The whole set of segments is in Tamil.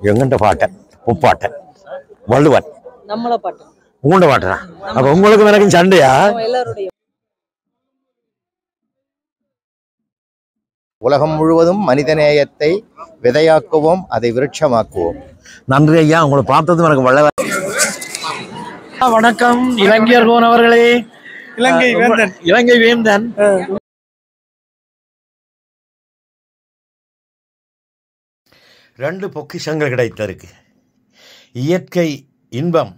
எங்கண்ட பாட்டன் முப்பாட்டன் வள்ளுவன் நம்மள பாட்டு உங்கண்ட பாட்டனா அப்ப உங்களுக்கு எனக்கும் சண்டையா? எல்லாருடைய உலகம் முழுவதும் மனிதநேயத்தை விதையாக்குவோம், அதை விருட்சமாக்குவோம். நன்றி ஐயா, உங்களை பார்த்ததும் எனக்கு வள்ளுவன். வணக்கம் இலங்கையர் போனவர்களே. இலங்கை வேந்தன் ரெண்டு பொக்கிஷங்கள் கிடைத்திருக்கு. இயற்கை இன்பம்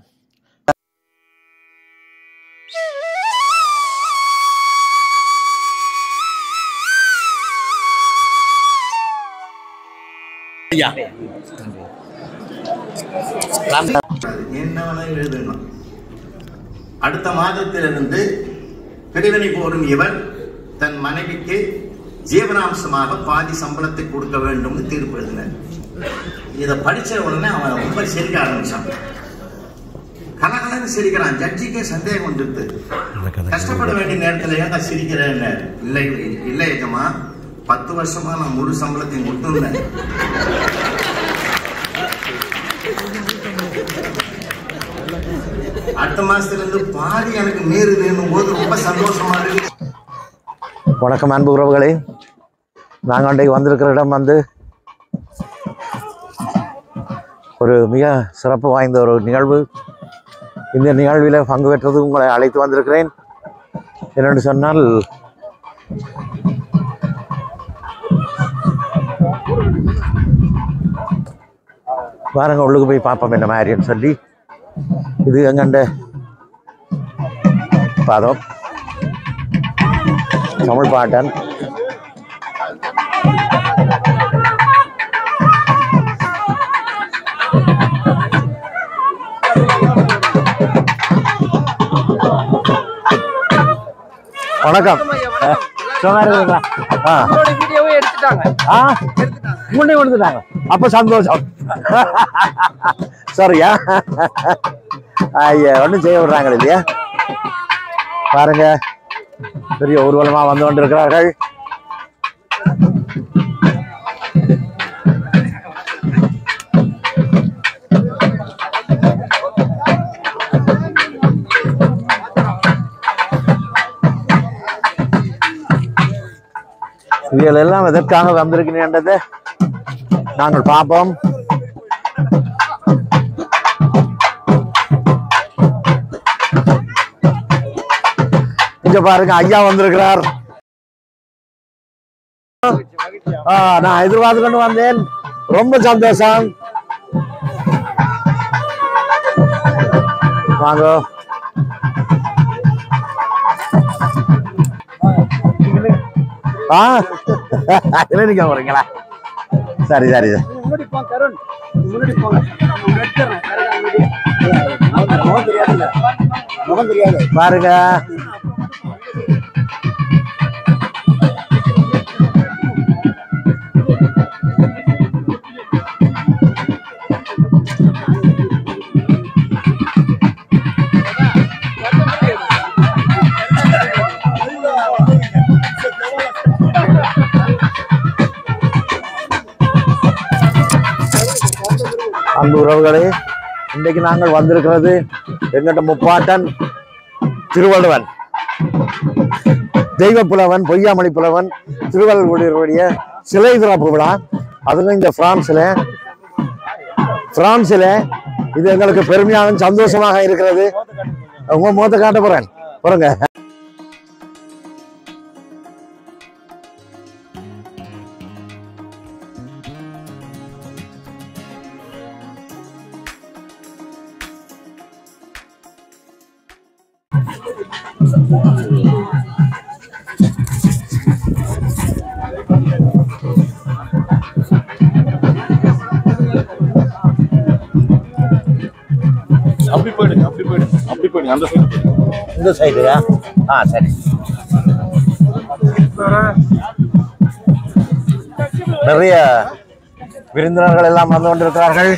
எழுதணும். அடுத்த மாதத்திலிருந்து பிரிவினை போடும் இவர் தன் மனைவிக்கு ஜீவனாம்சமாக பாதி சம்பளத்தை கொடுக்க வேண்டும் தீர்ப்பு எழுதினார். இதை படிச்ச உடனே அவன் ரொம்ப சிரிக்க ஆரம்பிச்சான். கலகலன்னு சிரிக்கிறான். ஜட்ஜிக்கே சந்தேகம் வந்துட்டு, கஷ்டப்பட வேண்டிய நேரத்தில் ஏன் சிரிக்கிறேன்? இல்லை இல்லை எஜமா, 10 வருஷமா நான் முழு சம்பளத்தையும் கொடுத்துருந்தேன். அடுத்த மாசத்துல இருந்து பாதி எனக்கு மீறுதுன்னும் போது ரொம்ப சந்தோஷமா இருக்கு. வணக்கம் அன்பு உறவுகளே. நாங்கள் அன்றைக்கு வந்திருக்கிற இடம் ஒரு மிக சிறப்பு வாய்ந்த ஒரு நிகழ்வு. இந்த நிகழ்வில் பங்கு பெற்றது உங்களை அழைத்து வந்திருக்கிறேன். என்னென்னு சொன்னால், வாரங்க உள்ளுக்கு போய் பார்ப்போம் என்ன மாதிரின்னு சொல்லி. இது எங்கண்ட பாதம் தமிழ் பாட்டன். வணக்கம். எடுத்துட்டாங்க. அப்ப சந்தோஷம். சரியா? ஐயா, ஒன்றும் செய்ய விடுறாங்க இல்லையா? பாருங்க, பெரிய ஊர்வலமா வந்து கொண்டிருக்கிறார்கள். இவைகள் எல்லாம் எதற்காக வந்திருக்கிறேன்றதை நாங்கள் பார்ப்போம். இங்க பாருங்க, ஐயா வந்திருக்கிறார். நான் எதிர்பார்த்து கொண்டு வந்தேன். ரொம்ப சந்தோஷம். வாங்க. நிக்க போறீங்களா? சரி சரி பாருங்க. அன்பு உறவுகளே, இன்றைக்கு நாங்கள் வந்திருக்கிறது எங்கிட்ட முப்பாட்டன் திருவள்ளுவன், தெய்வ புலவன், பொய்யாமொழி புலவன் திருவள்ளுவருடைய சிலை திறப்பு விழா. அதுவும் இந்த பிரான்சில இது எங்களுக்கு பெருமையாக சந்தோஷமாக இருக்கிறது. உங்க முகத்தை காட்ட போறேன் பாருங்க. இந்த சைடுயா? சரி. நிறைய விருந்தினர்கள் எல்லாம் வந்து கொண்டிருக்கிறார்கள்.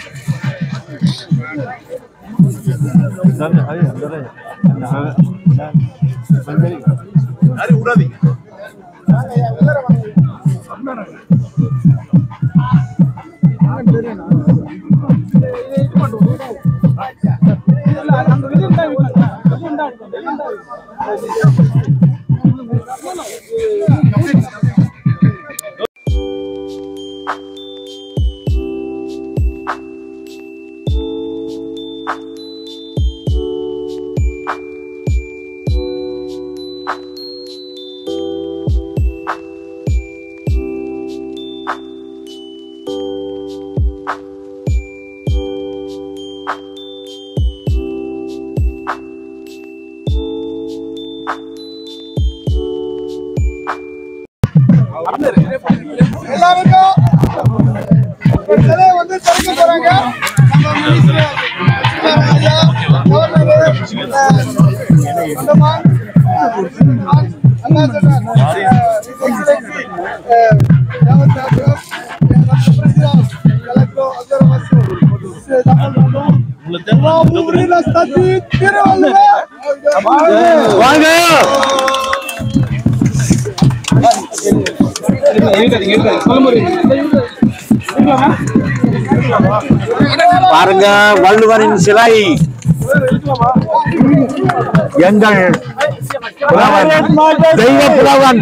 பாருங்க, வள்ளுவரின் சிலை. எங்கள் தெய்வ புலவன்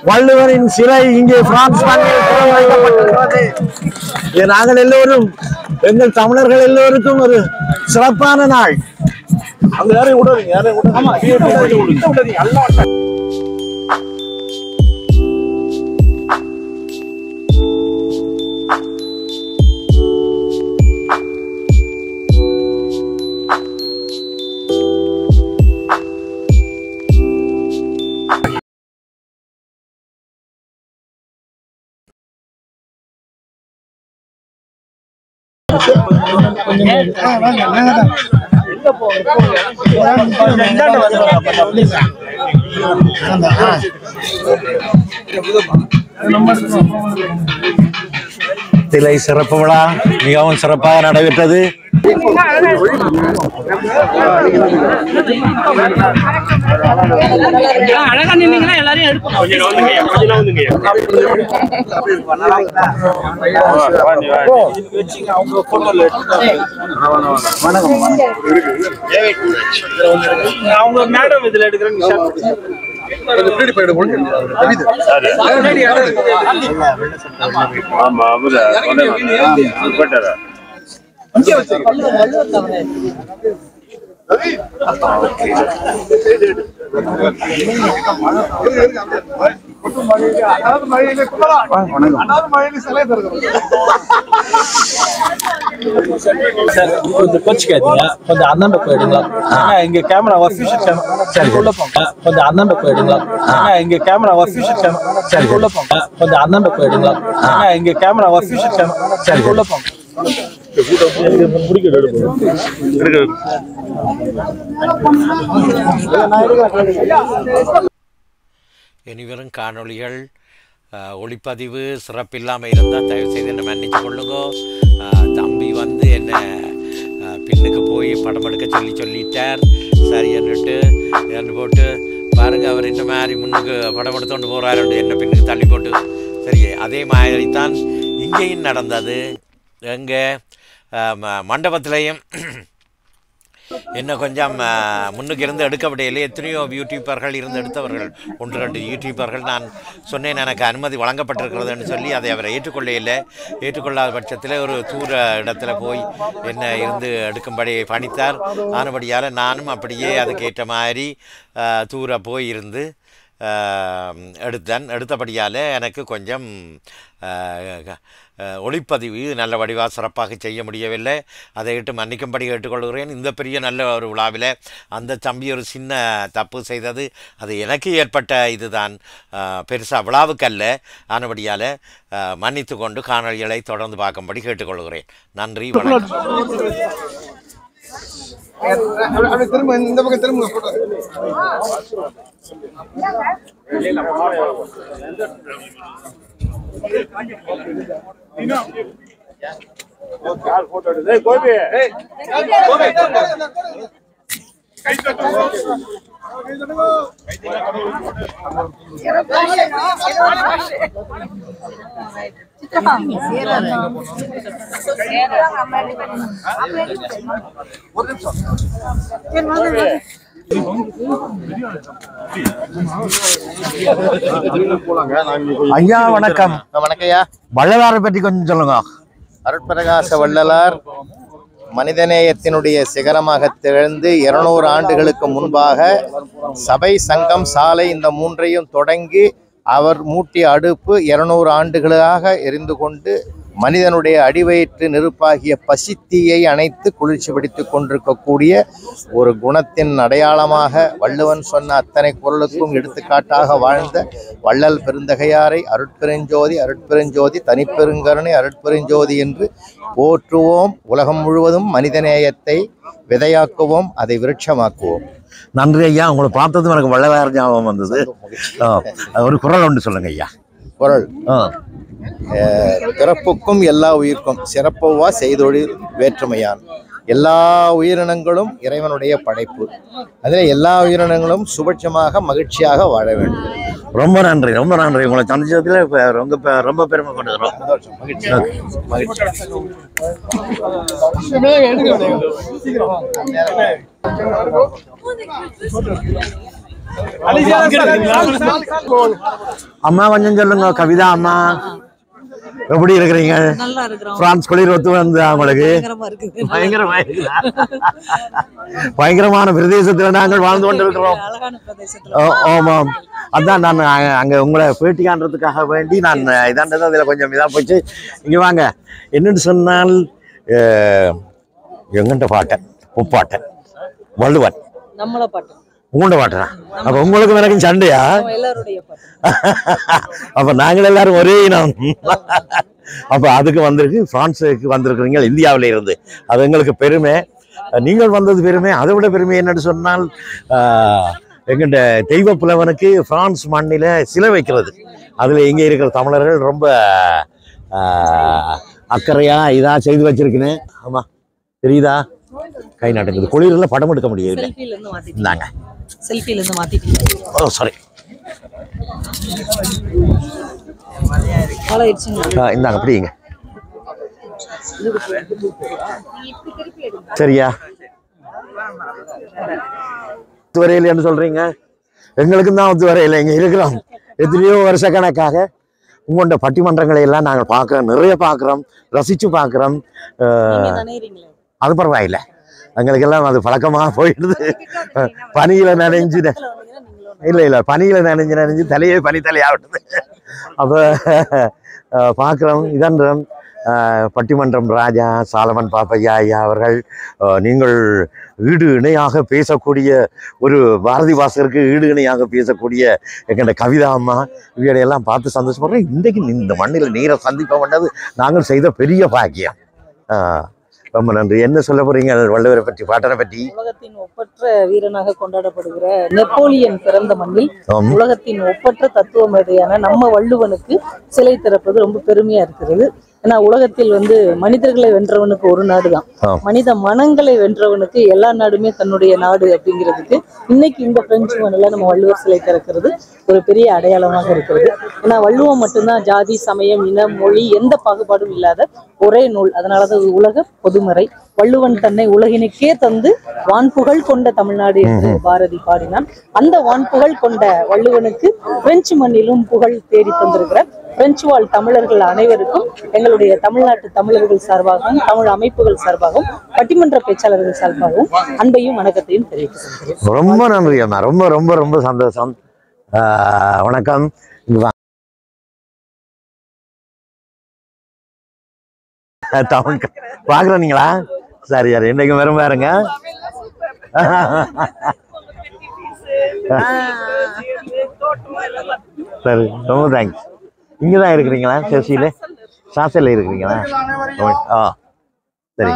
வள்ளுவரின் சிலை இங்கே பிரான்ஸ் மண்ணில் வைக்கப்பட்டிருக்கிறது. இது நாங்கள் எல்லோரும், எங்கள் தமிழர்கள் எல்லோருக்கும் ஒரு சிறப்பான நாள். அங்க யாரையும் விடாதீங்க, யாரையும் விடாதீங்க. திலை சிறப்பு விழா மிகவும் சிறப்பாக நடைபெற்றது. அவங்க மேடம் இதுல எடுக்கிறேன். கொஞ்சம் அந்தாண்ட போயிடுங்களா? இங்க கேமரா அஃபிஷியல் சேனல். சரி, உள்ள போங்க. கொஞ்சம் அந்தாண்ட போயிடுங்களா? இங்க கேமரா அஃபிஷியல் சேனல். சரி, உள்ள போங்க. கொஞ்சம் அந்தாண்ட போயிடுங்களா? இங்க கேமரா அஃபிஷியல் சேனல். சரி, உள்ள போங்க. இனிவரும் காணொளிகள் ஒளிப்பதிவு சிறப்பில்லாமல் இருந்தால் தயவுசெய்து என்னை மன்னிச்சு கொள்ளுங்க. தம்பி வந்து என்னை பின்னுக்கு போய் படம் எடுக்க சொல்லிட்டார். சரி என்று போட்டு பாருங்கள், அவர் இந்த மாதிரி முன்னுக்கு படம் எடுத்துக்கொண்டு போகிறாரு, என்னை பின்னுக்கு தள்ளி போட்டு. சரி, அதே மாதிரி தான் இங்கேயும் நடந்தது. எங்கே மண்டபத்திலையும் என்ன கொஞ்சம் முன்னுக்கு இருந்து எடுக்க விடையிலே எத்தனையோ யூடியூபர்கள் இருந்து எடுத்தவர்கள், 1-2 யூடியூபர்கள். நான் சொன்னேன் எனக்கு அனுமதி வழங்கப்பட்டிருக்கிறதுன்னு சொல்லி அதை அவர் ஏற்றுக்கொள்ளாத பட்சத்தில் ஒரு தூர இடத்துல போய் என்ன இருந்து எடுக்கும்படி பணித்தார். ஆனபடியால் நானும் அப்படியே அதுக்கேற்ற மாதிரி தூர போய் இருந்து எடுத்தபடியால் எனக்கு கொஞ்சம் ஒளிப்பதிவு நல்ல வடிவாக சிறப்பாக செய்ய முடியவில்லை. அதை இட்டு மன்னிக்கும்படி கேட்டுக்கொள்கிறேன். இந்த பெரிய நல்ல ஒரு விழாவில் அந்த தம்பி ஒரு சின்ன தப்பு செய்தது, அது எனக்கு ஏற்பட்ட இதுதான், பெருசாக விழாவுக்கல்ல. ஆனபடியால் மன்னித்து கொண்டு காணொளிகளை தொடர்ந்து பார்க்கும்படி கேட்டுக்கொள்கிறேன். நன்றி, வணக்கம். இந்த பக்கம் திரும்ப போட்டோ ஐயா வணக்கம். வணக்கம்யா. வள்ளலாரை பற்றி கொஞ்சம் சொல்லுங்க. அருட்பிரகாச வள்ளலார் மனிதநேயத்தினுடைய சிகரமாக திகழ்ந்து 200 ஆண்டுகளுக்கு முன்பாக சபை, சங்கம், சாலை இந்த மூன்றையும் தொடங்கி அவர் மூட்டிய அடுப்பு 200 ஆண்டுகளாக எரிந்து கொண்டு மனிதனுடைய அடிவயிற்று நெருப்பாகிய பசித்தீயை அணைத்து குளிர்ச்சி பிடித்துக் கொண்டிருக்கக்கூடிய ஒரு குணத்தின் அடையாளமாக வள்ளுவன் சொன்ன அத்தனை குரலுக்கும் எடுத்துக்காட்டாக வாழ்ந்த வள்ளல் பெருந்தகையாரை அருட்பெருஞ்சோதி அருட்பெருஞ்சோதி தனிப்பெருங்கருணை அருட்பெருஞ்சோதி என்று போற்றுவோம். உலகம் முழுவதும் மனிதநேயத்தை விதையாக்குவோம், அதை விருட்சமாக்குவோம். நன்றி ஐயா. உங்களை பார்த்ததும் எனக்கு வள்ளலார் ஞாபகம் வந்தது. ஒரு குரல் ஒன்று சொல்லுங்க ஐயா. குரல்: பிறப்புக்கும் எல்லா உயிர்க்கும் சிறப்பவா செய்தொழில் வேற்றுமையான். எல்லா உயிரினங்களும் இறைவனுடைய படைப்பு. அதில் எல்லா உயிரினங்களும் சுபட்சமாக மகிழ்ச்சியாக வாழ வேண்டும். ரொம்ப நன்றி, ரொம்ப நன்றி. உங்களை சந்திச்சதுல ரொம்ப பெருமை கொண்டுக்கிறோம். மகிழ்ச்சி மகிழ்ச்சி. அம்மா கொஞ்சம் சொல்லுங்க. கவிதா அம்மா எப்படி இருக்கிறீங்க? பிரான்ஸ் குளிர் ஒத்து வந்து உங்களுக்கு பயங்கரமான பிரதேசத்துல நாங்கள் வாழ்ந்து கொண்டிருக்கிறோம். ஆமாம், அதான் நான் அங்க உங்களை பேட்டி காண்றதுக்காக வேண்டி நான் இதாண்டது அதுல கொஞ்சம் இதா போச்சு. இங்க வாங்க. என்னன்னு சொன்னால் எங்கண்ட பாட்டன் முப்பாட்டன் வள்ளுவன் உங்கள்ட பாட்டனா? அப்ப உங்களுக்கு எனக்கும் சண்டையா? அப்ப நாங்கள் எல்லாரும் ஒரே இனம். அப்ப அதுக்கு வந்திருக்கு, பிரான்ஸுக்கு வந்திருக்கிறீங்க இந்தியாவில இருந்து. அது எங்களுக்கு பெருமை. நீங்கள் வந்தது பெருமை. அதை விட பெருமை என்னன்னு சொன்னால் எங்கள்ட தெய்வ புலவனுக்கு பிரான்ஸ் மண்ணில சிலை வைக்கிறது. அதுல இங்க இருக்கிற தமிழர்கள் ரொம்ப அக்கறையா இதா செய்து வச்சிருக்கேன். ஆமா, தெரியுதா? கை நாட்டுக்குது. குளிரில் படம் எடுக்க முடியாது. இந்தாங்க. ஓ சாரி. இந்தாங்க அப்படிங்க. சரியா? ஒத்து வரையில என்ன சொல்றீங்க? எங்களுக்கும் தான் ஒத்து வரையில. இங்க இருக்கிறோம் எத்தனையோ வருஷ கணக்காக. உங்களோட பட்டிமன்றங்களை எல்லாம் நாங்கள் பார்க்குறோம், நிறைய பார்க்குறோம், ரசிச்சு பார்க்குறோம். அது பரவாயில்லை, எங்களுக்கெல்லாம் அது பழக்கமாக போயிடுது. பனியில நனைஞ்சு இல்லை பனியில நனைஞ்சு தலையே பனி தலையாவிடுது. அப்போ பார்க்குறோம். இதன்றோம். பட்டிமன்றம் ராஜா சாலமன் பாப்பையா ஐயா அவர்கள், நீங்கள் ஈடு இணையாக பேசக்கூடிய ஒரு பாரதி வாசகருக்கு ஈடு இணையாக பேசக்கூடிய எங்கள்ட கவிதா அம்மா இவையெல்லாம் பார்த்து சந்தோஷப்படுறேன். இன்றைக்கு இந்த மண்ணில் நீரை சந்திப்ப வேண்டது நாங்கள் செய்த பெரிய பாக்கியம். ரொம்ப நன்றி. என்ன சொல்ல போறீங்க வள்ளுவரை பற்றி, பாட்டனை பற்றி? உலகத்தின் ஒப்பற்ற வீரனாக கொண்டாடப்படுகிற நெப்போலியன் பிறந்த மண்ணில் உலகத்தின் ஒப்பற்ற தத்துவ மேதையான நம்ம வள்ளுவனுக்கு சிலை திறப்பது ரொம்ப பெருமையா இருக்கிறது. ஏன்னா உலகத்தில் மனிதர்களை வென்றவனுக்கு ஒரு நாடு தான், மனித மனங்களை வென்றவனுக்கு எல்லா நாடுமே தன்னுடைய நாடு அப்படிங்கிறதுக்கு இன்னைக்கு இந்த பிரெஞ்சு மண்ணில் நம்ம வள்ளுவர் சிலை திறக்கிறது ஒரு பெரிய அடையாளமாக இருக்கிறது. ஏன்னா வள்ளுவம் மட்டும்தான் ஜாதி, சமயம், இனம், மொழி எந்த பாகுபாடும் இல்லாத ஒரே நூல். அதனாலதான் உலக பொதுமறை. வள்ளுவன் தன்னை உலகினுக்கே தந்து வான்புகழ் கொண்ட தமிழ்நாடு என்று பாரதி பாடினான். அந்த வான்புகழ் கொண்ட வள்ளுவனுக்கு பிரெஞ்சு மண்ணிலும் புகழ் தேடி தந்திருக்கிற பிரெஞ்சு வாழ் தமிழர்கள் அனைவருக்கும் எங்களுடைய தமிழ்நாட்டு தமிழர்கள் சார்பாகவும் தமிழ் அமைப்புகள் சார்பாகவும் பட்டிமன்ற பேச்சாளர்கள் சார்பாகவும் அன்பையும் வணக்கத்தையும் தெரிவித்துக் கொள்கிறேன். ரொம்ப நன்றி அண்ணா. ரொம்ப ரொம்ப ரொம்ப சந்தோஷம். வணக்கம். தமிழ் பாக்குறீங்களா? சரி யாரு இன்னைக்கு வரும் பாருங்க. சரி, ரொம்ப தேங்க்ஸ். இங்கதான் இருக்கிறீங்களா? சேசியில சாசையில இருக்கிறீங்களா? சரி.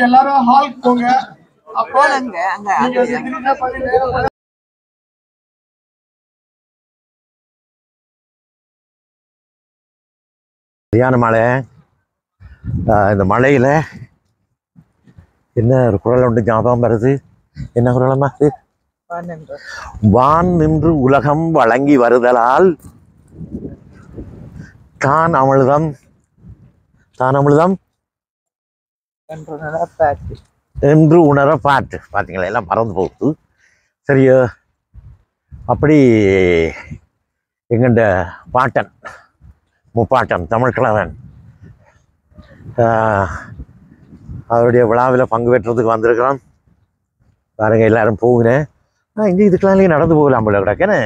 எல்லாரும் ஹால் போங்க. சரியான மழை. இந்த மழையில என்ன ஒரு குரல் ஒன்று ஞாபகம் வருது. என்ன குரலமா அது? வான் நின்று உலகம் வழங்கி வருதலால் தான் அமிழ்தம் என்று உணர பாட்டு. பார்த்தீங்களா, எல்லாம் மறந்து போகுது. சரியோ, அப்படி எங்கண்ட பாட்டன் முப்பாட்டன் தமிழ் கிழவன் அவருடைய விழாவில் பங்கு பெற்றதுக்கு வந்திருக்கிறோம். பாருங்க, எல்லாரும் போகிறேன். இங்கே இதுக்கெல்லாம் நடந்து போகலாம் போல கிடக்கேன்னு.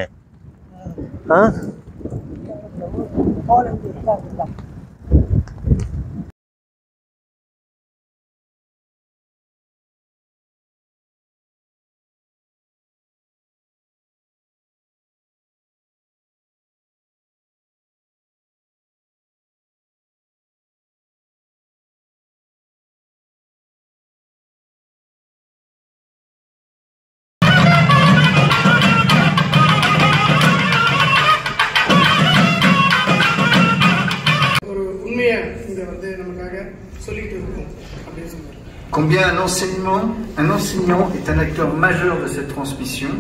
Combien un enseignant est un acteur majeur de cette transmission.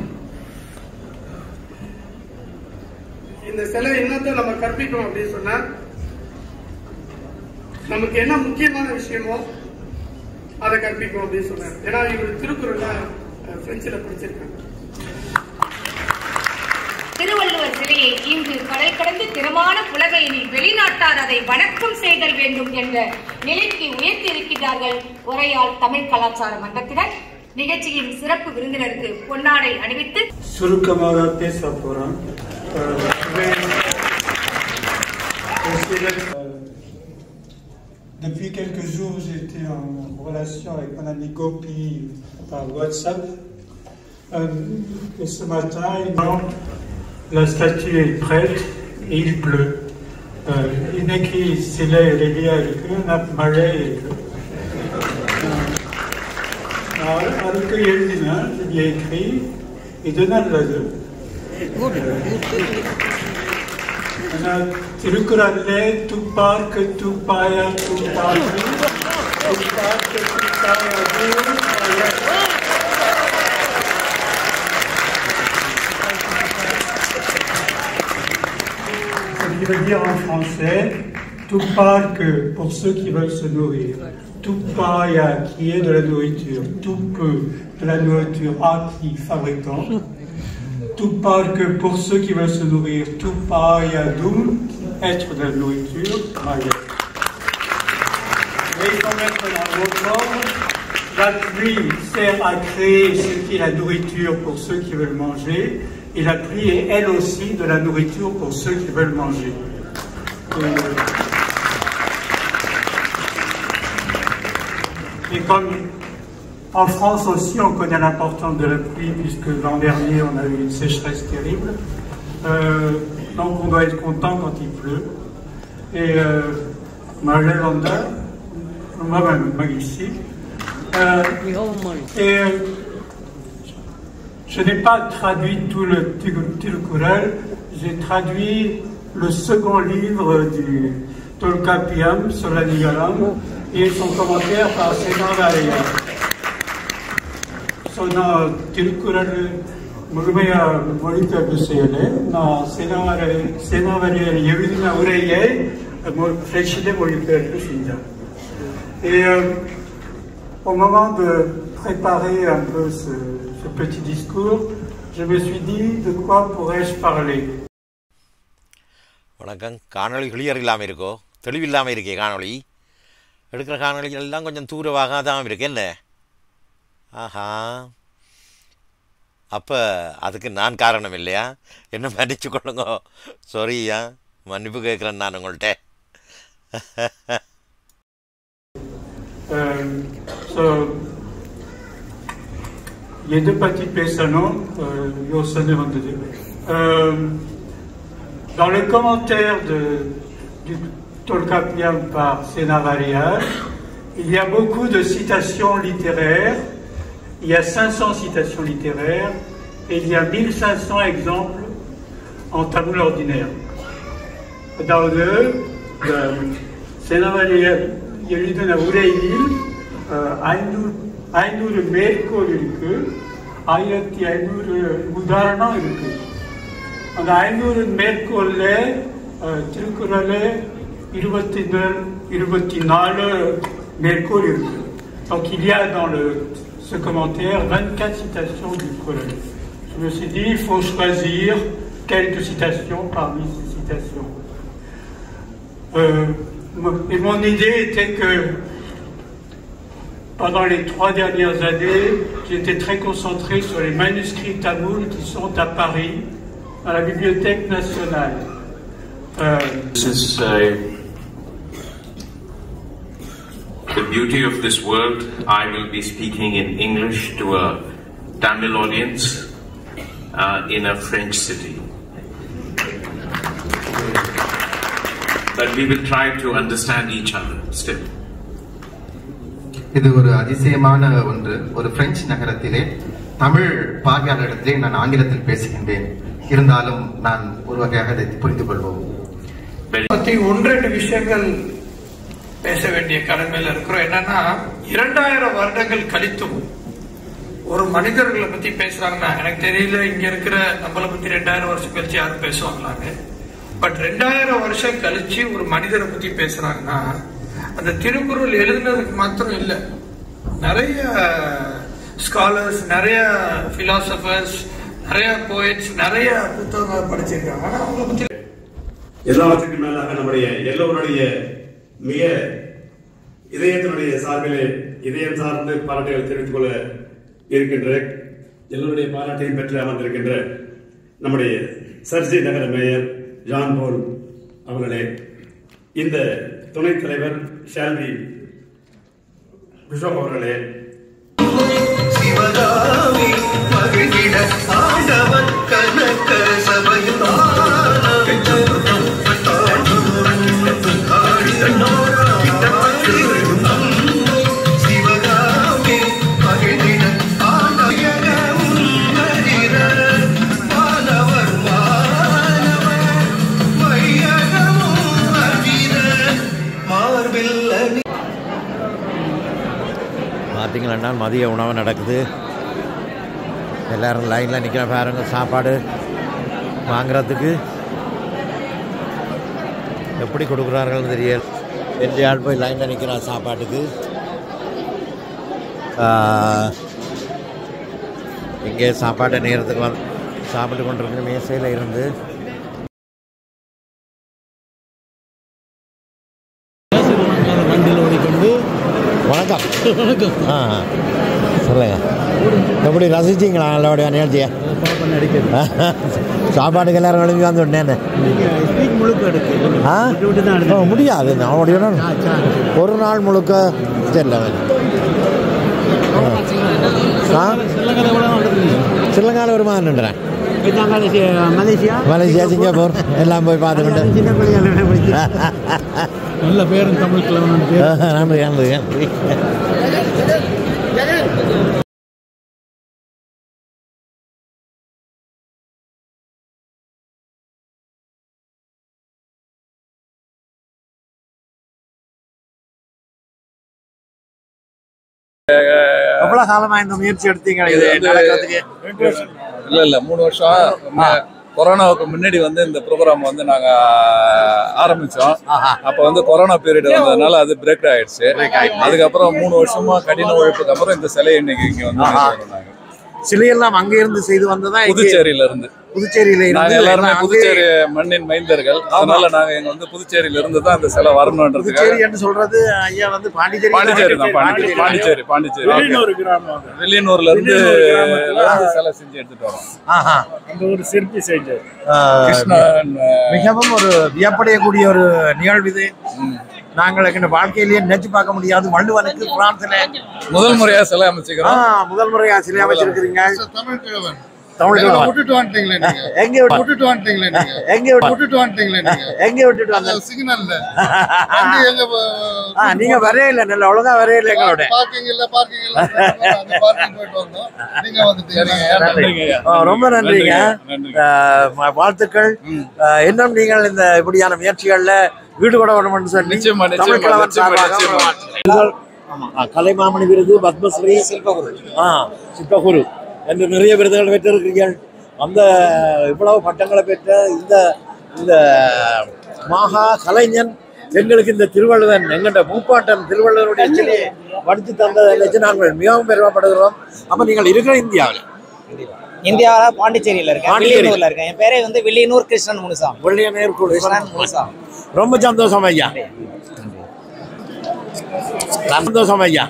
இந்த சிலை என்னத்தை நம்ம கற்பிக்கணும் அப்படின்னு சொன்னா, நமக்கு என்ன முக்கியமான விஷயமோ அதை கற்பிக்கும் அப்படின்னு சொன்னார். ஏன்னா இவர் திருக்குறளை பிரெஞ்சில் படிச்சிருக்காங்க. திருவள்ளுவர் சிலையை இங்கு கடல் கடந்து திறமான புலகையினில் வெளிநாட்டார் அதை வணக்கம் செய்தல் வேண்டும் என்ற நிலைக்கு உயர்த்தி இருக்கின்றார்கள் உரையால் தமிழ் கலாச்சார மன்றத்தினர். நிகழ்ச்சியின் சிறப்பு விருந்தினருக்கு பொன்னாடை அணிவித்து சுருக்கமாக பேச போறோம். Depuis quelques jours, j'étais en relation avec mon ami Gopi par WhatsApp. Et ce matin, la statue est prête et il pleut. Inneke sila ready-ஆயிருக்கு, மழை இருக்கு. அதுக்கு எழுதினா, il y a écrit, இது நல்லது. திருக்குறளிலே துப்பார்க்கு துப்பாய துப்பாக்கு துப்பார்க்கு துப்பாய. Ce qui veut dire en français, tout part que pour ceux qui veulent se nourrir, tout paya qui est de la nourriture, tout peu de la nourriture acquis fabricant, tout part que pour ceux qui veulent se nourrir, tout paya doum, être de la nourriture, maya. Et il faut mettre dans l'autre ordre, la pluie sert à créer ce qui est la nourriture pour ceux qui veulent manger. Et la pluie est elle aussi de la nourriture pour ceux qui veulent manger. Et comme en France aussi on connaît l'importance de la pluie, puisque l'an dernier on a eu une sécheresse terrible, donc on doit être content quand il pleut. Et Magelanda, moi ici, et je n'ai pas traduit tout le Tirukkural, j'ai traduit le second livre du Tolkappiyam sur la Nigalam et son commentaire par Senavareya. Son Tirukkural முழுமையா மொழிபெயர்ப்பு செய்யலை. நான் Senavareya எழுதின உரையை ஃப்ரெஞ்சிலே மொழிபெயர்ப்பு செஞ்சேன். Et au moment de préparer un peu ce petit discours, je me suis dit de quoi pourrais-je parler. வணக்கம். காணொளி கிளியர் இல்லாமல் இருக்கோ, தெளிவில்லாமல் இருக்கே காணொளி. எடுக்கிற காணொளிகள் எல்லாம் கொஞ்சம் தூரமாக தான் இருக்கு. என்ன ஆஹா, அப்போ அதுக்கு நான் காரணம் இல்லையா? என்ன மன்னிச்சு கொள்ளுங்க. சாரியா, மன்னிப்பு கேட்குறேன் நான் உங்கள்கிட்ட. Il y a deux petits pésanos, dans les commentaires du Tolkappiyam par Senavareya, il y a beaucoup de citations littéraires, il y a 500 citations littéraires, et il y a 1500 exemples en tamoul ordinaire. Aதாவது Senavareya எழுதின உரையில் 500 மேற்கோள் இருக்கு. 1500 உதாரணம் இருக்கு. அந்த 500 மேற்கோள்ல திருக்குறள் 24 மேற்கோள் இருக்கு. Donc il y a dans ce commentaire 24 citations du Coran. Je me suis dit, il faut choisir quelques citations parmi ces citations. Et mon idée était que pendant les 3 dernières années, j'étais très concentré sur les manuscrits tamouls qui sont à Paris, à la Bibliothèque nationale. This is the beauty of this world. I will be speaking in English to a Tamil audience in a French city. But we will try to understand each other still. இது ஒரு அதிசயமான ஒன்று. ஒரு பிரெஞ்சு நகரத்திலே தமிழ் பார்வையாளரிடத்திலே நான் ஆங்கிலத்தில் பேசுகின்றேன். இருந்தாலும் நான் ஒரு வகையாக அதை புரிந்து கொள்வோம். பத்தி 1-2 விஷயங்கள் பேச வேண்டிய கடமையில் இருக்கிறோம். என்னன்னா 2000 வருடங்கள் கழித்தும் ஒரு மனிதர்களை பத்தி பேசுறாங்கன்னா, எனக்கு தெரியல இங்க இருக்கிற நம்மளை பத்தி 2000 வருஷம் கழிச்சு யாரும் பேசுவாங்களாங்க. பட் 2000 வருஷம் கழிச்சு ஒரு மனிதரை பத்தி பேசுறாங்கன்னா அந்த திருக்குறள் எழுதுனதுக்கு மாத்திரம் இல்லை, நிறைய ஸ்காலர்ஸ், நிறைய பிலாசபர்ஸ், நிறைய போயட்ஸ், நிறைய புத்தகம் படிச்சிருக்காங்க. ஆனா அவங்களை பத்தி எல்லாவற்றுக்கும் மேலாக நம்முடைய எல்லோருடைய மிக இதயத்தினுடைய சார்பிலே இதயம் சார்ந்து பாராட்டுகளை தெரிவித்துக் கொள்ள இருக்கின்ற எல்லோருடைய பாராட்டையும் பெற்று அமர்ந்திருக்கின்ற நம்முடைய சர்ஜி நகர மேயர் ஜான் போல் அவர்களே, இந்த துணைத் தலைவர் ஷால்வி பிஷப் அவர்களே, பார்த்தீங்கன்னா மதிய உணவு நடக்குது. எல்லோரும் லைனில் நிற்கிற பாருங்க சாப்பாடு வாங்குறதுக்கு. எப்படி கொடுக்குறார்கள்னு தெரியல. 2 ஆள் போய் லைனில் நிற்கிறார் சாப்பாட்டுக்கு. இங்கே சாப்பாட்டு நேரத்துக்கு வந்து சாப்பிட்டு கொண்டிருக்கிற மேசையில் இருந்து வண்டியில் ஓடிக்கொண்டு வணக்கம் சொல்லுங்க, எப்படி ரசிச்சிங்களா நல்லபடியா நிகழ்ச்சியா? சாப்பாட்டுக்கு எல்லாரும் விளம்பி வந்து விட்டேன். முடியாது, நான் ஒரு நாள் முழுக்க தெரியல. ஸ்ரீலங்காவில் ஒரு மாதிரி நின்றேன். மலேசியா, சிங்கப்பூர் எல்லாம் போய் பார்த்துக்கிட்டு நல்ல பேரும் தமிழ் கிழவன். நன்றி நன்றி. எவ்வளவு காலமா இந்த முயற்சி எடுத்தீங்க? இல்ல 3 வருஷம். கொரோனாவுக்கு முன்னாடி வந்து இந்த ப்ரோக்ராம் வந்து நாங்க ஆரம்பிச்சோம். அப்ப வந்து கொரோனா பீரியட் வந்ததுனால அது பிரேக் ஆயிடுச்சு. அதுக்கப்புறம் 3 வருஷமா கடின உழைப்புக்கு அப்புறம் இந்த சிலை இன்னைக்கு இங்க வந்து சிலையெல்லாம் அங்க இருந்து செய்து வந்ததா? புதுச்சேரியில இருந்து. நாங்க எல்லாருமே புதுச்சேரி மண்ணின் மைந்தர்கள். அதனால நாங்க எங்க வந்து புதுச்சேரியில இருந்து தான் இந்த சிலை வரணும்ன்றது. புதுச்சேரி என்று சொல்றது ஐயா வந்து பாண்டிச்சேரி தான். பாண்டிச்சேரி வெளியூர்ல இருந்து சிலை செஞ்சு எடுத்துட்டு வரோம். அந்த ஒரு சிற்பி செஞ்சு மிகவும் ஒரு வியப்படையக்கூடிய ஒரு நிகழ்வு இது. நாங்கள் எங்க வாழ்க்கையிலேயே நினைச்சு பார்க்க முடியாது. வள்ளுவனுக்கு பிரான்ஸ்ல முதல் முறையா சிலை அமைச்சிருக்கிறோம். முதல் முறையா சிலை அமைச்சிருக்கிறீங்க. தமிழ் விட்டுட்டு வந்துட்டீங்களே நீங்க. எங்க விட்டுட்டு வந்துட்டீங்களே நீங்க. எங்க விட்டுட்டு வந்துட்டீங்களே நீங்க. எங்க விட்டுட்டு வந்த சிக்னல்ல நீங்க வரவே இல்லை. நல்ல ஒழுங்கா வரவே இல்லை. எங்களோட பார்க்கிங் இல்ல அந்த பார்க்கிங் போயிட்டு வந்தோம். நீங்க வந்துட்டீங்க. ரொம்ப நன்றிங்க. வாழ்த்துக்கள். இன்னும் நீங்கள் இந்த இப்படியான முயற்சிகள்ல ஈடுபட வேண்டும் சொல்லி கலைமாமணி விருது, பத்மஸ்ரீ, சிற்பகுரு என்று நிறைய விருதுகள் பெற்றிருக்கிறீர்கள். அந்த இவ்வளவு பட்டங்களை பெற்ற இந்த இந்த மகா கலைஞன் எங்களுக்கு இந்த திருவள்ளுவன் எங்கள்கிட்ட மூப்பாட்டன் திருவள்ளுவருடைய சிலையை வடித்து தந்ததை நினைச்சு நாங்கள் மிகவும் பெருமைப்படுகிறோம். அப்ப நீங்கள் இருக்கிற இந்தியாவில் பாண்டிச்சேரியில் இருக்கேன், வில்லியனூர்ல இருக்கேன். என் பேரே வந்து வில்லியனூர் கிருஷ்ணன் முனுசாமி. வில்லியனூர் கிருஷ்ணன் முனுசாமி. ரொம்ப சந்தோஷம் ஐயா, சந்தோஷம் ஐயா,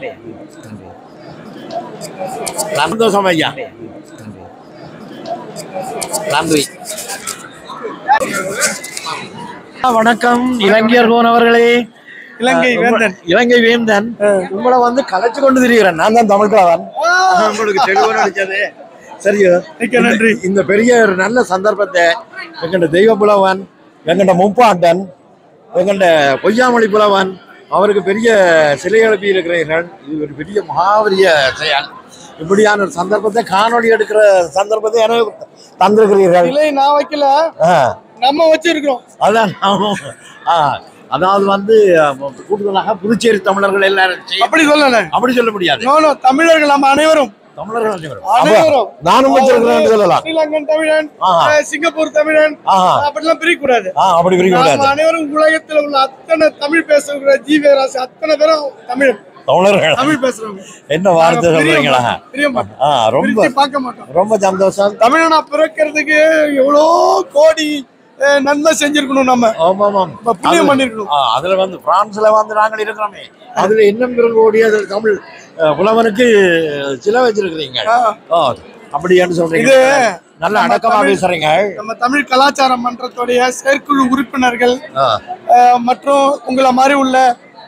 சந்தோஷம் ஐயா. நன்றி. வணக்கம் இலங்கையர் அவர்களே. இலங்கை வேந்தன் உங்களை வந்து கலைச்சு கொண்டு திரிகிறேன். நான் தான் தமிழ்காரன். உங்களுக்கு தெளிவான அடிச்சது சரியோ, நன்றி. இந்த பெரிய ஒரு நல்ல சந்தர்ப்பத்தை எங்கண்ட தெய்வ புலவன், எங்கண்ட முப்பாட்டன், எங்கண்ட பொய்யாமொழி புலவன் அவருக்கு பெரிய சிலை எழுப்பி இருக்கிறீர்கள். இது ஒரு பெரிய மகாபெரிய செயல். இப்படியான ஒரு சந்தர்ப்பத்தை காணொலி எடுக்கிற சந்தர்ப்பத்தை எனக்கு தந்திருக்கிறீர்கள். இல்லை, நான் வைக்கல, நம்ம வச்சிருக்கிறோம். அதான் அதாவது வந்து கூடுதலாக புதுச்சேரி தமிழர்கள் எல்லாரும் அப்படி சொல்லல, அப்படி சொல்ல முடியாது. தமிழர்கள் நம்ம அனைவரும், அனைவரும் நானும் வச்சிருக்கிறேன் சொல்லலாம். ஸ்ரீலங்கன் தமிழன், சிங்கப்பூர் தமிழன் அப்படிலாம் பிரிக்கூடாது. அப்படி பிரிக்கூடாது. அனைவரும் உலகத்தில் உள்ள அத்தனை தமிழ் பேசுகிற ஜீவராசி அத்தனை பேரும் தமிழர்கள். தமிழ் பேசுறவங்க என்ன வார்த்தை சொல்றீங்களா? ரொம்ப பார்க்க மாட்டோம். ரொம்ப சந்தோஷம். தமிழனா பிறக்கிறதுக்கு எவ்வளோ கோடி நன்மை செஞ்சிருக்கணும், நம்ம புண்ணியம் பண்ணிருக்கணும். அதுல வந்து பிரான்ஸ்ல வந்து நாங்கள் இருக்கிறோமே, அதுல இன்னும் கூடிய தமிழ் புலவனுக்கு சிலை வச்சிருக்கிறீங்க. அப்படின்னு சொல்றீங்க, நல்ல அடக்கமா பேசுறீங்க. நம்ம தமிழ் கலாச்சார மன்றத்துடைய செயற்குழு உறுப்பினர்கள் மற்றும் உங்களை மாதிரி உள்ள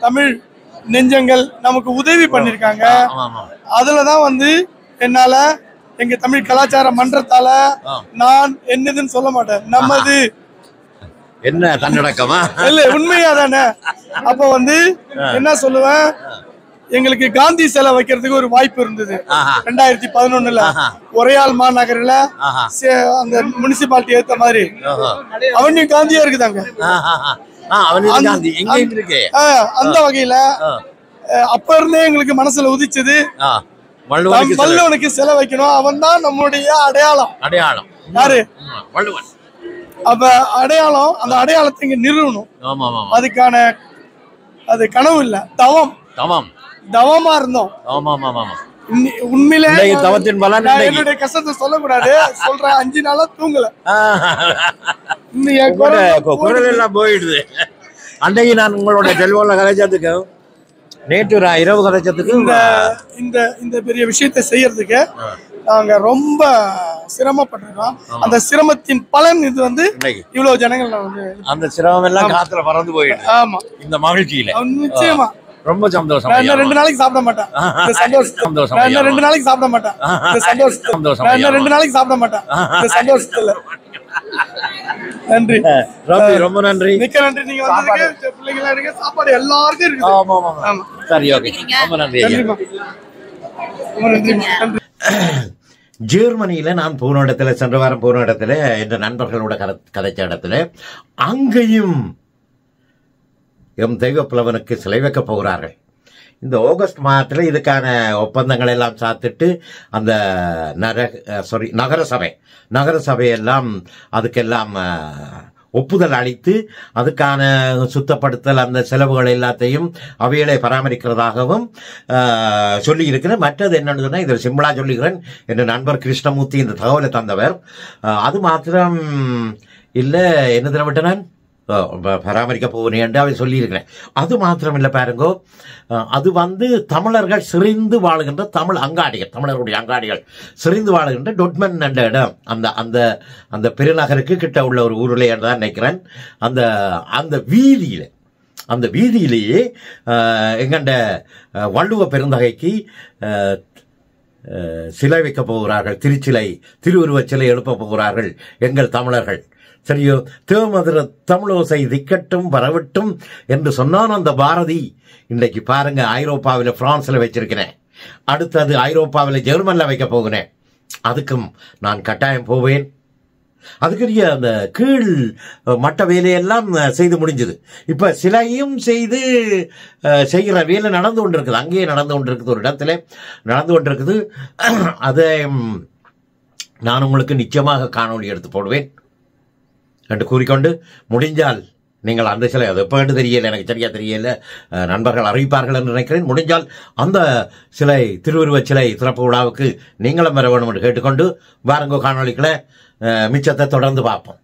தமிழ் நெஞ்சங்கள் நமக்கு உதவி பண்ணிருக்காங்க. அதுலதான் வந்து என்னால எங்க தமிழ் கலாச்சார மன்றத்தால நான் என்னதுன்னு சொல்ல மாட்டேன், நமது என்ன தன்னடக்கமா இல்ல உண்மையா தானே. அப்ப வந்து என்ன சொல்லுவேன், எங்களுக்கு காந்தி சிலை வைக்கிறதுக்கு ஒரு வாய்ப்பு இருந்தது 2011 ஒரையால் மாநகரில் அந்த முனிசிபாலிட்டி ஏத்த மாதிரி. அவனையும் காந்தியா இருக்குதாங்க. அந்த வகையில அப்ப இருந்தே எங்களுக்கு மனசுல உதிச்சது வள்ளுவனுக்கு சிலை வைக்கணும். அவன் தான் நம்முடைய அடையாளம். யாரு? வள்ளுவன். அப்ப அடையாளம், அந்த அடையாளத்தை இங்க நிறுவனம். அதுக்கான அது கனவு இல்ல, தவமா இருந்தோம். உண்மையிலே தவத்தின் பலன். என்னுடைய கஷ்டத்தை சொல்லக்கூடாது, சொல்றேன். 5 நாளா தூங்கல, குரல் எல்லாம் போயிடுது. அன்றைக்கு நான் உங்களோட செல்வம்ல கலைச்சதுக்கு, நேற்று இரவு கலைச்சதுக்கு இந்த பெரிய விஷயத்தை செய்யறதுக்கு நாங்க ரொம்ப சிரமப்பட்டிருக்கோம். அந்த சிரமத்தின் பலன் இது வந்து இவ்வளவு ஜனங்கள் வந்து அந்த சிரமம் எல்லாம் காத்துல பறந்து போயிடுது. ஆமா, இந்த மகிழ்ச்சியில நிச்சயமா ரொம்ப சந்தோஷம். நான் 2 நாளைக்கு சாப்பிட மாட்டேன், இந்த சந்தோஷம். நான் 2 நாளைக்கு சாப்பிட மாட்டேன், இந்த சந்தோஷம். நான் 2 நாளைக்கு சாப்பிட மாட்டேன், இந்த சந்தோஷத்துல. நன்றி, ரொம்ப நன்றி, மிக்க நன்றி. நீங்க வந்ததுக்கு, பிள்ளைங்களா இருக்கு, சாப்பாடு எல்லாருக்கும் இருக்கு. ஆமா ஆமா, சரி, ஓகே, ரொம்ப நன்றி. ஜெர்மனியில நான் போன இடத்துல, சென்ற வாரம் போன இடத்துல, என்ற நண்பர்களோட கதைச்ச இடத்துல, அங்கேயும் எம் தெய்வ புலவனுக்கு சிலை வைக்க போகிறார்கள். இந்த ஆகஸ்ட் மாதத்தில் இதுக்கான ஒப்பந்தங்கள் எல்லாம் சாத்திட்டு அந்த நகர சபையெல்லாம் அதுக்கெல்லாம் ஒப்புதல் அளித்து அதுக்கான சுத்தப்படுத்தல் அந்த செலவுகள் எல்லாத்தையும் அவைகளை பராமரிக்கிறதாகவும் சொல்லி இருக்கிறேன். மற்றது என்னன்னு சொன்னால், இதில் சிம்பிளா சொல்லுகிறேன், என் நண்பர் கிருஷ்ணமூர்த்தி இந்த தகவலை தந்தவர். அது மாத்திரம் இல்லை, என்ன தினவிட்ட நான் பராமரிக்க போகிறேன் என்று அவர் சொல்லியிருக்கிறேன். அது மாத்திரம் இல்லை பாருங்கோ, அது வந்து தமிழர்கள் சிறைந்து வாழுகின்ற தமிழ் அங்காடிகள், தமிழர்களுடைய அங்காடிகள் சிறைந்து வாழுகின்ற டொட்மன் என்ற இடம், அந்த அந்த அந்த பெருநகருக்கு கிட்ட உள்ள ஒரு ஊரில் என்று தான் நினைக்கிறேன். அந்த வீதியிலேயே எங்கண்ட வள்ளுவ பெருந்தகைக்கு சிலை வைக்க போகிறார்கள். திருவுருவச் சிலை எழுப்ப போகிறார்கள் எங்கள் தமிழர்கள். சரியோ, தேமதுர தமிழோசை திக்கட்டும் வரவிட்டும் என்று சொன்னான் அந்த பாரதி. இன்றைக்கு பாருங்க, ஐரோப்பாவில் பிரான்ஸ்ல வச்சிருக்கிறேன், அடுத்தது ஐரோப்பாவில் ஜெர்மன்ல வைக்க போகிறேன். அதுக்கும் நான் கட்டாயம் போவேன். அதுக்குரிய அந்த கீழ் மட்ட வேலையெல்லாம் செய்து முடிஞ்சது. இப்ப சிலையும் செய்கிற வேலை நடந்து கொண்டிருக்குது, அங்கேயே நடந்து கொண்டிருக்குது, ஒரு இடத்துல நடந்து கொண்டிருக்குது. அதை நான் உங்களுக்கு நிச்சயமாக காணொளி எடுத்து போடுவேன் என்று கூறிக்கொண்டு, முடிஞ்சால் நீங்கள் அந்த சிலை, அது எப்போ தெரியல, எனக்கு சரியா தெரியல, நண்பர்கள் அறிவிப்பார்கள் என்று நினைக்கிறேன். முடிஞ்சால் அந்த சிலை, திருவுருவச் சிலை திறப்பு விழாவுக்கு நீங்களும் வர வேண்டும் என்று கேட்டுக்கொண்டு, வாருங்க காணொளிகளை மிச்சத்தை தொடர்ந்து பார்ப்போம்.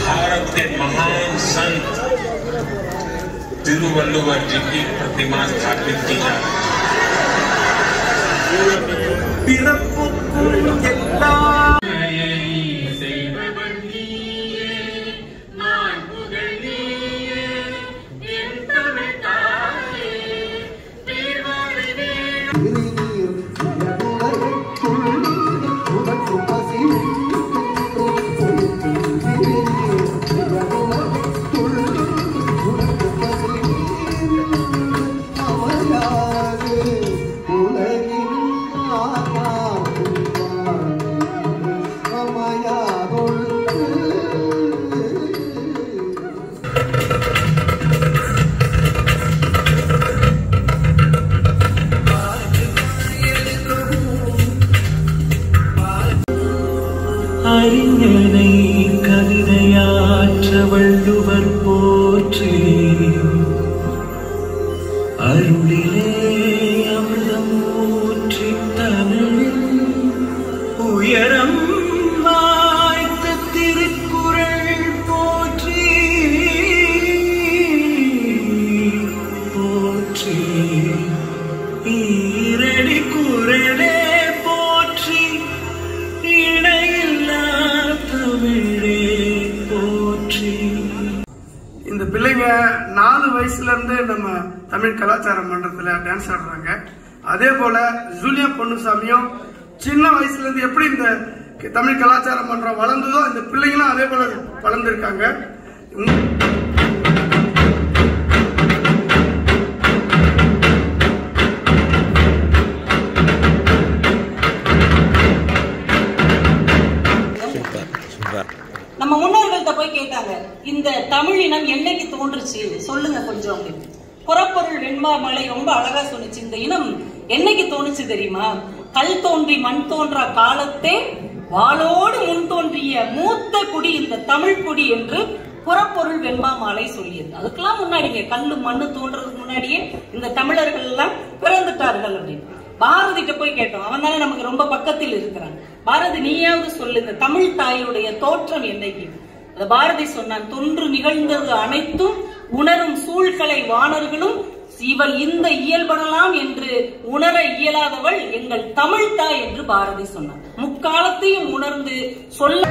भारत के महान संत तिरुवल्लुवर जी की प्रतिमा स्थापित की जा அறிஞனை கவிதையாற்ற வள்ளுவர் போற்றி, அருளிலே அமிர்தம் ஊற்றி தமிழில் உயரம் வாய்த்த திருக்குறள் போற்றி போற்றி, ஈரடி குறளே போற்றி, இந்த பிள்ளைங்க 4 வயசுல இருந்து நம்ம தமிழ் கலாச்சார மன்றத்துல டான்ஸ் ஆடுறாங்க. அதே போல ஜூலியா பொன்னுசாமியும் சின்ன வயசுல இருந்து எப்படி இந்த தமிழ் கலாச்சார மன்றம் வளர்ந்ததோ, இந்த பிள்ளைங்களும் அதே போல வளர்ந்துருக்காங்க. நம்ம முன்னோர்கள்ட்ட போய் கேட்டாங்க, இந்த தமிழினம் என்னைக்கு தோன்றுச்சு சொல்லுங்க கொஞ்சம் அப்படின்னு. புறப்பொருள் வெண்பா மலை ரொம்ப அழகா சொன்னிச்சு, இந்த இனம் என்னைக்கு தோணுச்சு தெரியுமா? கல் தோன்றி மண் தோன்றா காலத்தே வாளோடு முன் தோன்றிய மூத்த குடி இந்த தமிழ் குடி என்று புறப்பொருள் வெண்பா மாலை சொல்லியது. அதுக்கெல்லாம் முன்னாடியே, கல்லு மண்ணு தோன்றதுக்கு முன்னாடியே இந்த தமிழர்கள் எல்லாம் பிறந்துட்டார்கள் அப்படின்னு. பாரதிட்ட போய் கேட்டோம், அவன் தானே நமக்கு ரொம்ப பக்கத்தில் இருக்கிறான். பாரதி, நீயாவது சொல்லு, இந்த தமிழ் தாயுடைய தோற்றம் என்னைக்கு? பாரதி சொன்னான், தொன்று நிகழ்ந்தது அனைத்தும் உணரும் சூழ்கலை வாணர்களும் இவள் இந்த இயல்படலாம் என்று உணர இயலாதவள் எங்கள் தமிழ் தாய் என்று பாரதி சொன்னான். முக்காலத்தையும் உணர்ந்து சொல்ல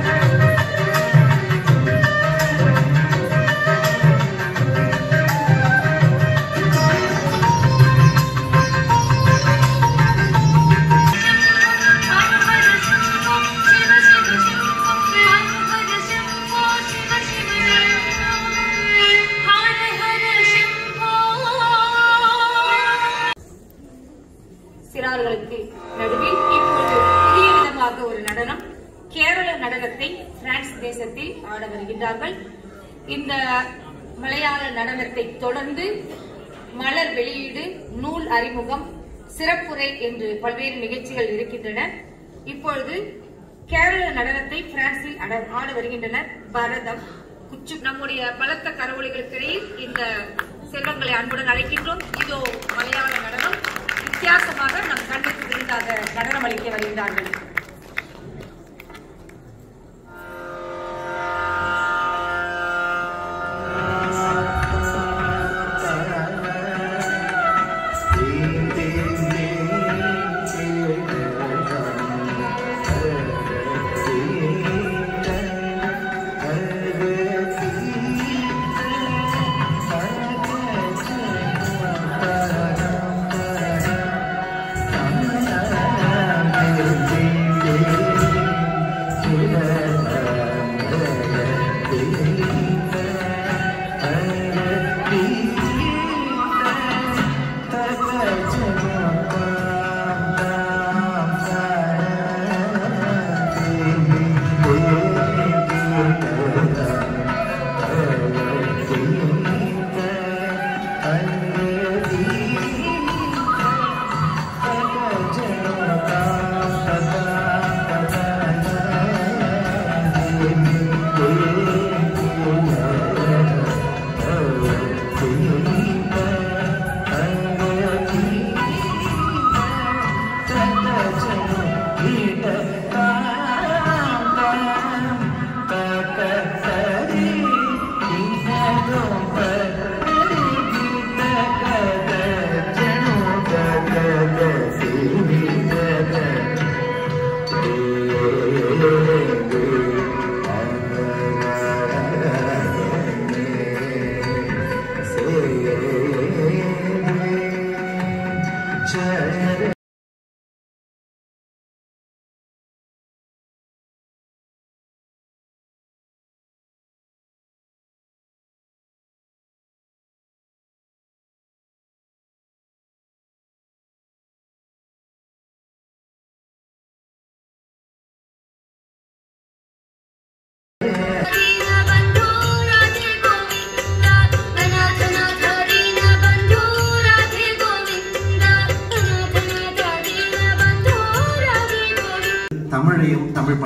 சிறார்களுக்கு நடுவில் இப்போது புதிய விதமாக ஒரு நடனம், கேரள நடனத்தை பிரான்ஸ் தேசத்தில் ஆட வருகின்றார்கள். இந்த மலையாள நடனத்தை தொடர்ந்து மலர் வெளியீடு, நூல் அறிமுகம், சிறப்புரை என்று பல்வேறு நிகழ்ச்சிகள் இருக்கின்றன. இப்பொழுது கேரள நடனத்தை பிரான்சில் ஆட வருகின்றனர். பரதம், குச்சு. நம்முடைய பலத்த கரவொலிகளுக்கிடையில் இந்த செல்வங்களை அன்புடன் அழைக்கின்றோம். இதோ மலையாள நடனம் வித்தியாசமாக நம் கண்ணுக்கு விருந்தாக நடனம் அளிக்க வருகின்றார்கள். Thank you.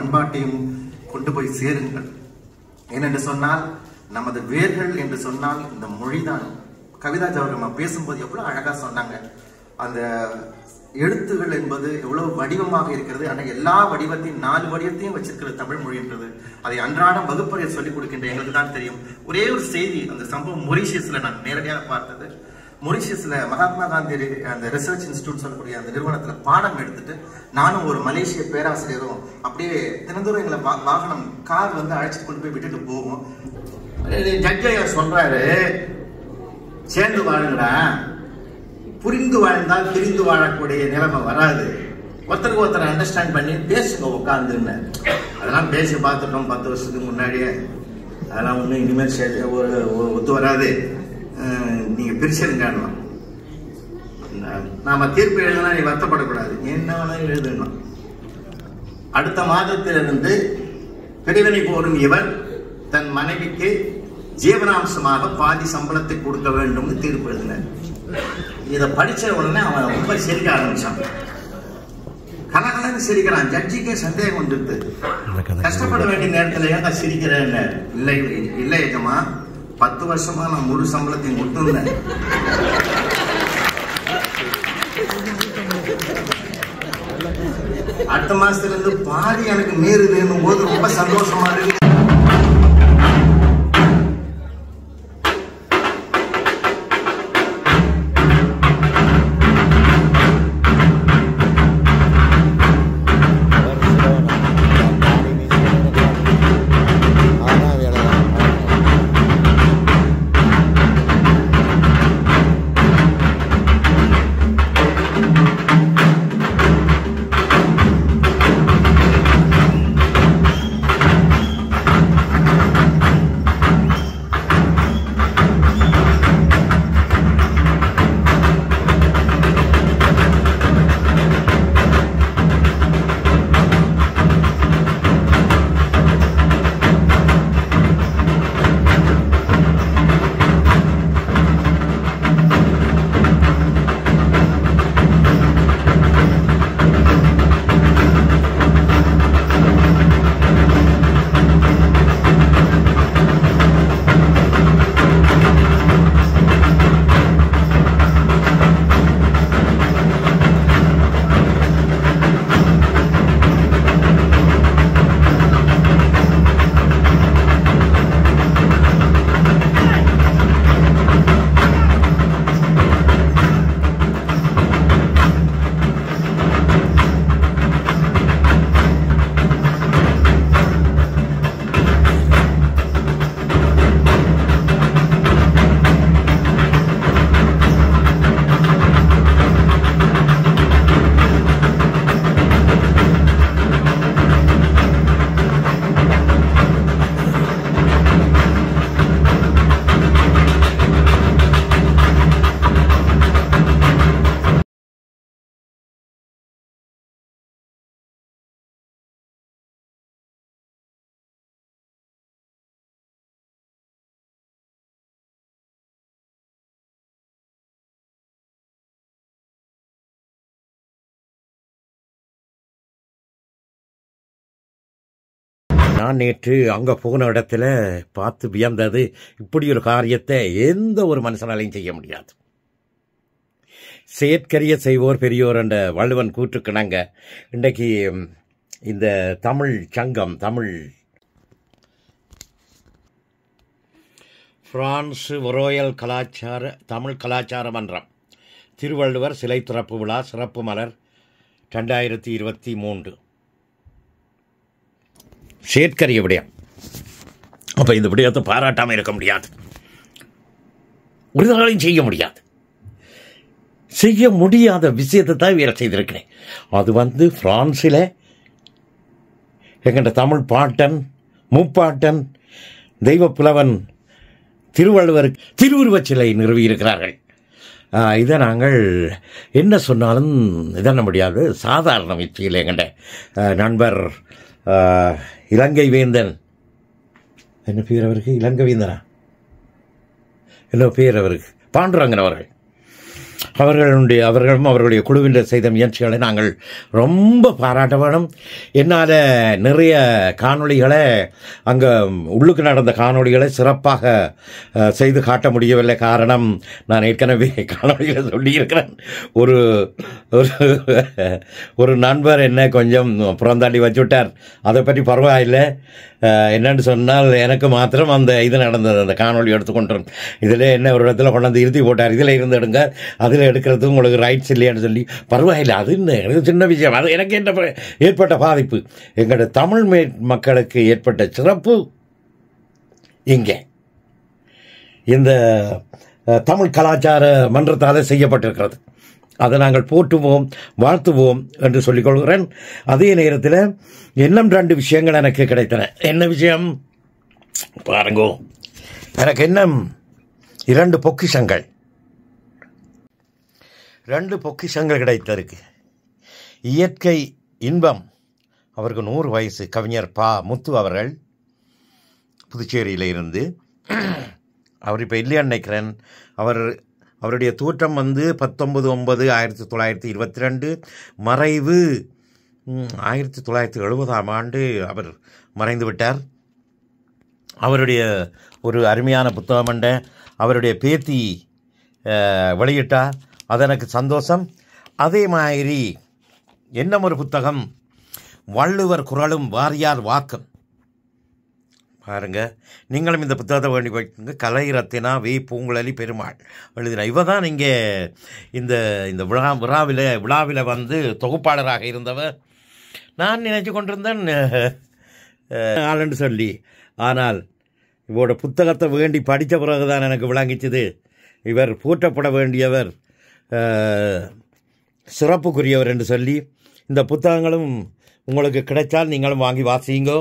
பண்பாட்டையும் கொண்டு போய் சேருங்கள். ஏனென்று சொன்னால் நமது வேர்கள் என்று சொன்னால் இந்த மொழிதான். கவிதா ஜவஹர்மா பேசும்போது எவ்வளவு அழகா சொன்னாங்க. அந்த எழுத்துகள் என்பது எவ்வளவு வடிவமாக இருக்கிறது. ஆனால் எல்லா வடிவத்தையும் 4 வடிவத்தையும் வச்சிருக்கிறது தமிழ் மொழி என்றது. அதை அன்றாடம் வகுப்பறையை சொல்லிக் கொடுக்கின்ற எங்களுக்கு தான் தெரியும். ஒரே ஒரு செய்தி, அந்த சம்பவம் மொரிஷியஸ்ல நான் நேரடியாக பார்த்தது. மொரிஷியஸ்ல மகாத்மா காந்தி அந்த ரிசர்ச் இன்ஸ்டிடியூட் சொல்லக்கூடிய அந்த நிறுவனத்துல பாடம் எடுத்துட்டு நானும் ஒரு மலேசிய பேராசிரியரும் அப்படியே தினந்தோறும் எங்களை வாகனம் கார் வந்து அழைச்சிட்டு கொண்டு போய் விட்டுட்டு போவோம். ஜட்ஜையா சொல்றாரு, சேர்ந்து வாழுங்கடா, புரிந்து வாழ்ந்தால் பிரிந்து வாழக்கூடிய நிலைமை வராது, ஒருத்தருக்கு ஒருத்தர் அண்டர்ஸ்டாண்ட் பண்ணி பேசுங்க உட்காந்துன்னு. அதெல்லாம் பேசி பார்த்துட்டோம் 10 வருஷத்துக்கு முன்னாடியே. அதெல்லாம் ஒன்றும் இனிமேல் ஒத்து வராது, நீங்க பிரிச்சிருங்க. நாம தீர்ப்பு எழுதுனா நீ வருத்தப்படக்கூடாது, என்ன வேணாலும் எழுதணும். அடுத்த மாதத்திலிருந்து பிரிவினை போடும் இவர் தன் மனைவிக்கு ஜீவனாம்சமாக பாதி சம்பளத்தை கொடுக்க வேண்டும் தீர்ப்பு எழுதினார். இதை படிச்ச உடனே அவன் ரொம்ப சிரிக்க ஆரம்பிச்சான். கலகலன்னு சிரிக்கிறான். ஜட்ஜிக்கே சந்தேகம் வந்துடுது. கஷ்டப்பட வேண்டிய நேரத்தில் ஏன் சிரிக்கிறேன்னு. இல்லை இல்லை ஏஜமா, 10 வருஷமா நான் முழு சம்பளத்தையும் கொடுத்துருந்தேன். அடுத்த மாசத்துல இருந்து பாதி எனக்கு மீறுதுன்னும் போது ரொம்ப சந்தோஷமா இருக்கு. நான் நேற்று அங்கே போன இடத்துல பார்த்து வியந்தது, இப்படி ஒரு காரியத்தை எந்த ஒரு மனுஷனாலையும் செய்ய முடியாது. செயற்கரிய செய்வோர் பெரியோர் என்ற வள்ளுவன் கூற்றுக்கிணங்க இன்றைக்கு இந்த தமிழ் சங்கம், பிரான்ஸ் ரொயல் தமிழ் கலாச்சார மன்றம் திருவள்ளுவர் சிலை திறப்பு விழா சிறப்பு மலர் 2023 செயற்கரிய விடயம். அப்போ இந்த விடயத்தை பாராட்டாமல் இருக்க முடியாது, ஒரு நாளையும் செய்ய முடியாது. செய்ய முடியாத விஷயத்தை தான் வேற செய்திருக்கிறேன். அது பிரான்ஸில் எங்கள்ட தமிழ் பாட்டன் முப்பாட்டன் தெய்வ புலவன் திருவள்ளுவருக்கு திருவுருவச் சிலை நிறுவியிருக்கிறார்கள். இதை நாங்கள் என்ன சொன்னாலும் இதண்ண முடியாது. சாதாரண முயற்சியில் எங்கள்ட நண்பர் இலங்கை வேந்தன், என்ன பேர் அவருக்கு, இலங்கை வேந்தனா என்ன பேர் அவருக்கு, பாண்டுரங்கன் அவர்கள், அவர்களும் அவர்களுடைய குழுவினர் செய்த முயற்சிகளை நாங்கள் ரொம்ப பாராட்ட வேணும். என்னால் நிறைய காணொளிகளை அங்கே உள்ளுக்கு நடந்த காணொளிகளை சிறப்பாக செய்து காட்ட முடியவில்லை. காரணம், நான் ஏற்கனவே காணொளிகளை சொல்லியிருக்கிறேன். ஒரு நண்பர் என்ன கொஞ்சம் புறந்தாண்டி வச்சுவிட்டார். அதை பற்றி பரவாயில்லை. என்னென்னு சொன்னால், எனக்கு மாத்திரம் அந்த இது நடந்தது, அந்த காணொளி எடுத்துக்கொண்டேன். இதில் என்ன ஒரு இடத்துல கொண்டாந்து இருத்தி போட்டார், இதில் இருந்து எடுங்க, அதில் எடுக்கிறது உங்களுக்கு ரைட்ஸ் இல்லையான்னு சொல்லி. பரவாயில்லை, அது எனக்கு சின்ன விஷயம். அது எனக்கு ஏற்பட்ட பாதிப்பு, எங்களோட தமிழ் மக்களுக்கு ஏற்பட்ட சிறப்பு இங்கே இந்த தமிழ் கலாச்சார மன்றத்தால் செய்யப்பட்டிருக்கிறது. அதை நாங்கள் போற்றுவோம், வாழ்த்துவோம் என்று சொல்லிக்கொள்கிறேன். அதே நேரத்தில் இன்னும் 2 விஷயங்கள் எனக்கு கிடைத்தன. என்ன விஷயம் பாருங்கோ, எனக்கு இன்னும் 2 பொக்கிஷங்கள் கிடைத்திருக்கு. இயற்கை இன்பம், அவருக்கு 100 வயசு, கவிஞர் முத்து அவர்கள், புதுச்சேரியில் இருந்து. அவர் இப்போ இல்லையான்னு நினைக்கிறேன். அவருடைய தோற்றம் 19/9/1922, மறைவு 1970ஆம் ஆண்டு அவர் மறைந்து விட்டார். அவருடைய ஒரு அருமையான புத்தகம் என்ற அவருடைய பேத்தி வெளியிட்டார். அது எனக்கு சந்தோஷம். அதே மாதிரி இன்னும் ஒரு புத்தகம், வள்ளுவர் குறளும் வாரியார் வாக்கும். பாருங்க, நீங்களும் இந்த புத்தகத்தை வேண்டி போய்ட்டுங்க. கலைரத்தினா வி. பூங்குழலி பெருமாள் எழுதின இவ தான் இங்கே இந்த விழாவில் வந்து தொகுப்பாளராக இருந்தவர். நான் நினைச்சு கொண்டிருந்தேன் ஆளுன்னு சொல்லி. ஆனால் இவரோட புத்தகத்தை வேண்டி படித்த பிறகுதான் எனக்கு விளங்கிச்சது, இவர் போற்றப்பட வேண்டியவர், சிறப்புக்குரியவர் என்று சொல்லி. இந்த புத்தகங்களும் உங்களுக்கு கிடைத்தால் நீங்களும் வாங்கி வாசியுங்கோ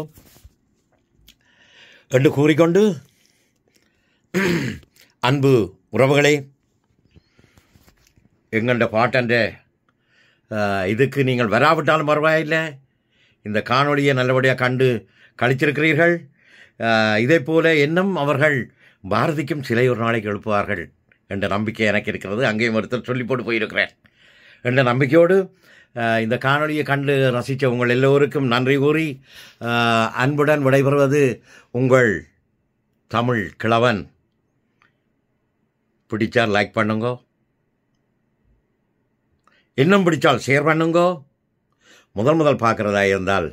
என்று கூறிக்கொண்டு, அன்பு உறவுகளே, எங்கள்ட பாட்டன்ற இதுக்கு நீங்கள் வராவிட்டாலும் பரவாயில்லை. இந்த காணொளியை நல்லபடியாக கண்டு கழிச்சிருக்கிறீர்கள். இதே போல இன்னும் அவர்கள் பாரதிக்கும் சிலை ஒரு நாளைக்கு எழுப்புவார்கள் என்ற நம்பிக்கை எனக்கு இருக்கிறது. அங்கேயும் ஒருத்தர் சொல்லி போட்டு போயிருக்கிறேன் என்ற நம்பிக்கையோடு இந்த காணொளியை கண்டு ரசித்த உங்கள் எல்லோருக்கும் நன்றி கூறி அன்புடன் விடைபெறுவது உங்கள் தமிழ் கிழவன். பிடிச்சால் லைக் பண்ணுங்க, இன்னும் பிடிச்சால் ஷேர் பண்ணுங்க. முதல் பார்க்குறதா இருந்தால்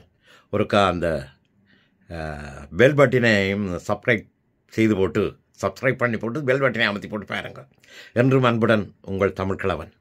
ஒருக்கா அந்த பெல் பட்டினையும் சப்ஸ்கிரைப் பண்ணி போட்டு பெல் பட்டினை அமர்த்தி போட்டு பாருங்க. என்றும் அன்புடன் உங்கள் தமிழ் கிழவன்.